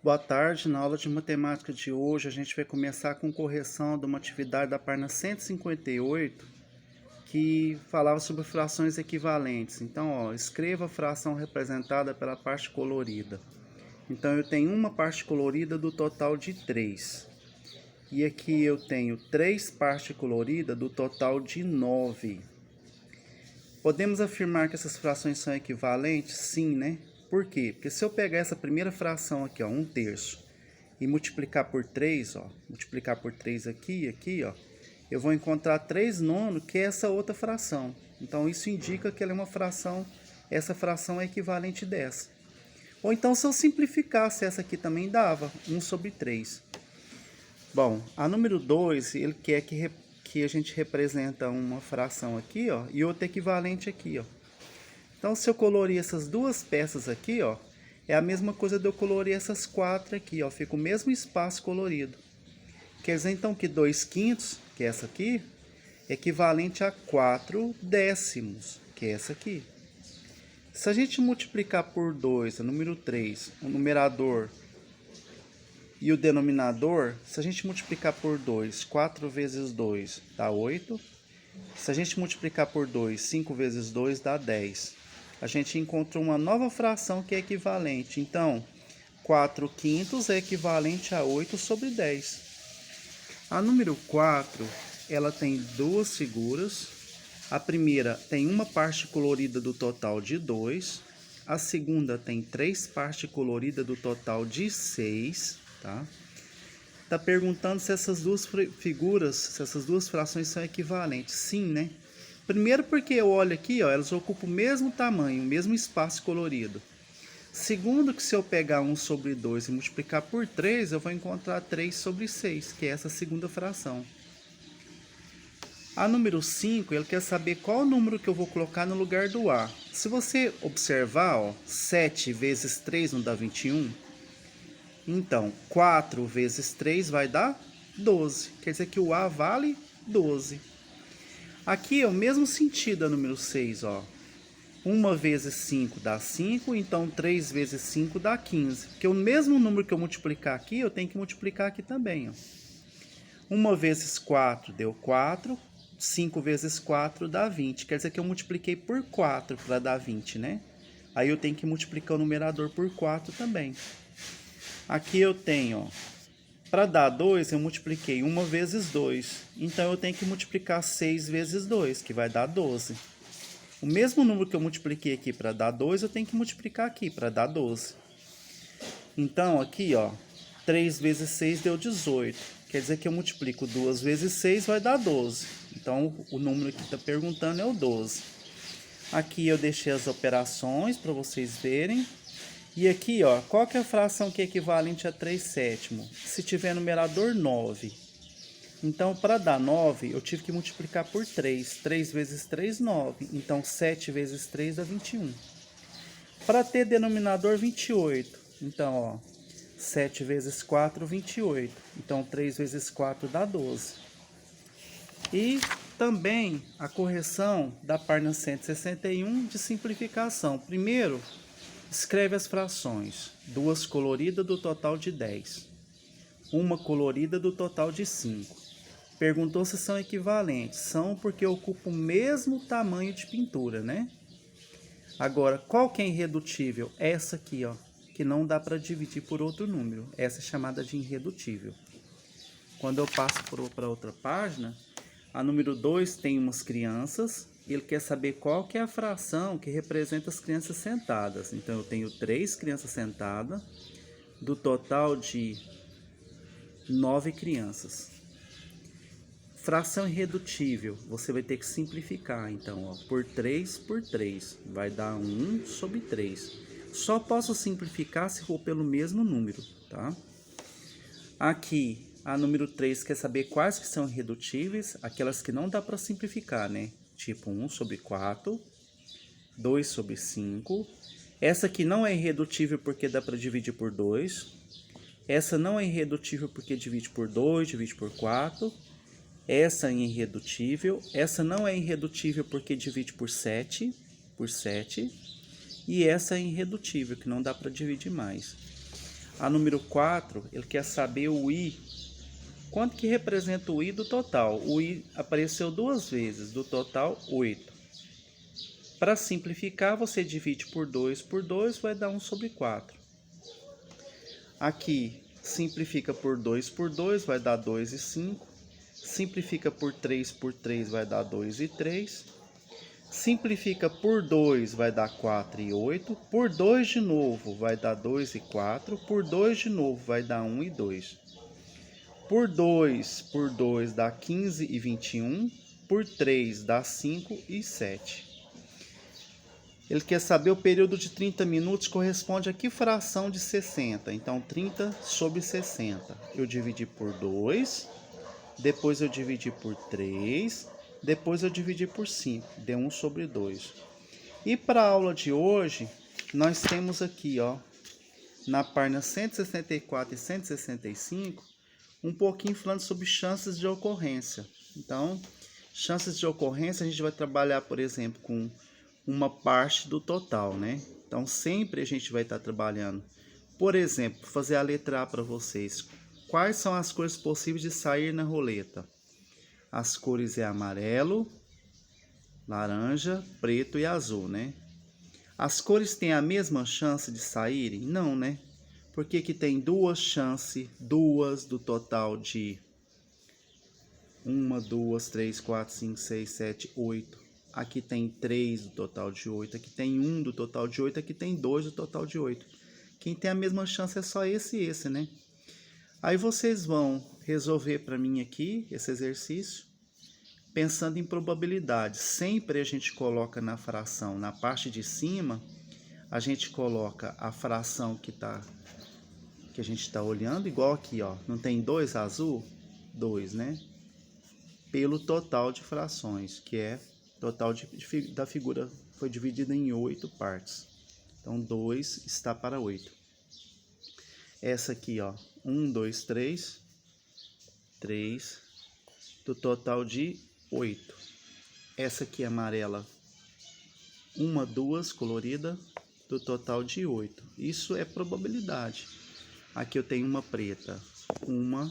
Boa tarde, na aula de matemática de hoje a gente vai começar com correção de uma atividade da página 158 que falava sobre frações equivalentes. Então, escreva a fração representada pela parte colorida. Então, eu tenho uma parte colorida do total de 3. E aqui eu tenho 3 partes coloridas do total de 9. Podemos afirmar que essas frações são equivalentes? Sim, né? Por quê? Porque se eu pegar essa primeira fração aqui, 1/3, e multiplicar por 3, multiplicar por 3 aqui, eu vou encontrar 3/9, que é essa outra fração. Então, isso indica que ela é uma fração, essa fração é equivalente dessa. Ou então, se eu simplificasse, essa aqui também dava, 1/3. Bom, a número 2, ele quer que a gente representa uma fração aqui, e outra equivalente aqui, Então, se eu colorir essas duas peças aqui, é a mesma coisa de eu colorir essas 4 aqui, fica o mesmo espaço colorido. Quer dizer, então, que 2/5, que é essa aqui, é equivalente a 4/10, que é essa aqui. Se a gente multiplicar por 2, a número 3, o numerador e o denominador, se a gente multiplicar por 2, 4 vezes 2 dá 8. Se a gente multiplicar por 2, 5 vezes 2 dá 10. A gente encontrou uma nova fração que é equivalente. Então, 4/5 é equivalente a 8/10. A número 4, ela tem duas figuras. A primeira tem uma parte colorida do total de 2. A segunda tem 3 partes coloridas do total de 6. Tá perguntando se essas duas figuras, se essas duas frações são equivalentes. Sim, né? Primeiro porque eu olho aqui, elas ocupam o mesmo tamanho, o mesmo espaço colorido. Segundo que se eu pegar 1/2 e multiplicar por 3, eu vou encontrar 3/6, que é essa segunda fração. A número 5, ele quer saber qual o número que eu vou colocar no lugar do A. Se você observar, 7 vezes 3 não dá 21? Então, 4 vezes 3 vai dar 12. Quer dizer que o A vale 12. Aqui é o mesmo sentido da número 6, 1 vezes 5 dá 5, então 3 vezes 5 dá 15. Porque o mesmo número que eu multiplicar aqui, eu tenho que multiplicar aqui também, 1 vezes 4 deu 4, 5 vezes 4 dá 20. Quer dizer que eu multipliquei por 4 para dar 20, né? Aí eu tenho que multiplicar o numerador por 4 também. Aqui eu tenho, para dar 2, eu multipliquei 1 vezes 2. Então, eu tenho que multiplicar 6 vezes 2, que vai dar 12. O mesmo número que eu multipliquei aqui para dar 2, eu tenho que multiplicar aqui para dar 12. Então, aqui, 3 vezes 6 deu 18. Quer dizer que eu multiplico 2 vezes 6, vai dar 12. Então, o número que está perguntando é o 12. Aqui eu deixei as operações para vocês verem. E aqui, qual que é a fração que é equivalente a 3/7? Se tiver numerador, 9. Então, para dar 9, eu tive que multiplicar por 3. 3 vezes 3, 9. Então, 7 vezes 3 dá 21. Para ter denominador, 28. Então, 7 vezes 4, 28. Então, 3 vezes 4 dá 12. E também a correção da página 161 de simplificação. Primeiro, escreve as frações. 2 coloridas do total de 10. 1 colorida do total de 5. Perguntou se são equivalentes. São porque ocupam o mesmo tamanho de pintura, né? Agora, qual que é irredutível? Essa aqui, que não dá para dividir por outro número. Essa é chamada de irredutível. Quando eu passo para outra página, a número 2 tem umas crianças. Ele quer saber qual que é a fração que representa as crianças sentadas. Então, eu tenho 3 crianças sentadas, do total de 9 crianças. Fração irredutível, você vai ter que simplificar. Então, por 3 por 3, vai dar 1/3. Só posso simplificar se for pelo mesmo número, tá? Aqui, a número 3 quer saber quais que são irredutíveis, aquelas que não dá para simplificar, né? Tipo 1/4, 2/5. Essa aqui não é irredutível porque dá para dividir por 2. Essa não é irredutível porque divide por 2, divide por 4. Essa é irredutível. Essa não é irredutível porque divide por 7. E essa é irredutível, que não dá para dividir mais. A número 4, ele quer saber o I. Quanto que representa o I do total? O I apareceu 2 vezes, do total 8. Para simplificar, você divide por 2, vai dar 1/4. Aqui, simplifica por 2, vai dar 2/5. Simplifica por 3, vai dar 2/3. Simplifica por 2, vai dar 4/8. Por 2 de novo, vai dar 2/4. Por 2 de novo, vai dar 1/2. Por 2 dá 15/21. Por 3 dá 5/7. Ele quer saber o período de 30 minutos corresponde a que fração de 60? Então, 30/60. Eu dividi por 2, depois eu dividi por 3, depois eu dividi por 5. Deu 1/2. E para a aula de hoje, nós temos aqui, ó, na página 164 e 165, um pouquinho falando sobre chances de ocorrência. Então, chances de ocorrência, a gente vai trabalhar, por exemplo, com uma parte do total, né? Então, sempre a gente vai estar trabalhando. Por exemplo, fazer a letra A para vocês. Quais são as cores possíveis de sair na roleta? As cores é amarelo, laranja, preto e azul, né? As cores têm a mesma chance de saírem? Não, né? Por que que tem duas chances, duas do total de 1, 2, 3, 4, 5, 6, 7, 8. Aqui tem 3 do total de 8, aqui tem 1 do total de 8, aqui tem 2 do total de 8. Quem tem a mesma chance é só esse e esse, né? Aí vocês vão resolver para mim aqui esse exercício, pensando em probabilidade. Sempre a gente coloca na fração, na parte de cima, a gente coloca a fração que a gente está olhando, igual aqui, ó. Não tem 2 azul? 2, né? Pelo total de frações, que é total da figura foi dividida em 8 partes. Então, 2 está para 8. Essa aqui, ó, 1, 2, 3, 3, do total de 8. Essa aqui amarela, 1, 2, colorida, do total de 8. Isso é probabilidade. Aqui eu tenho uma preta, 1,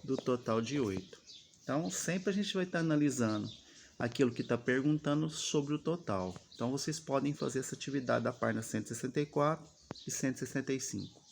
do total de 8. Então, sempre a gente vai estar analisando aquilo que está perguntando sobre o total. Então, vocês podem fazer essa atividade da página 164 e 165.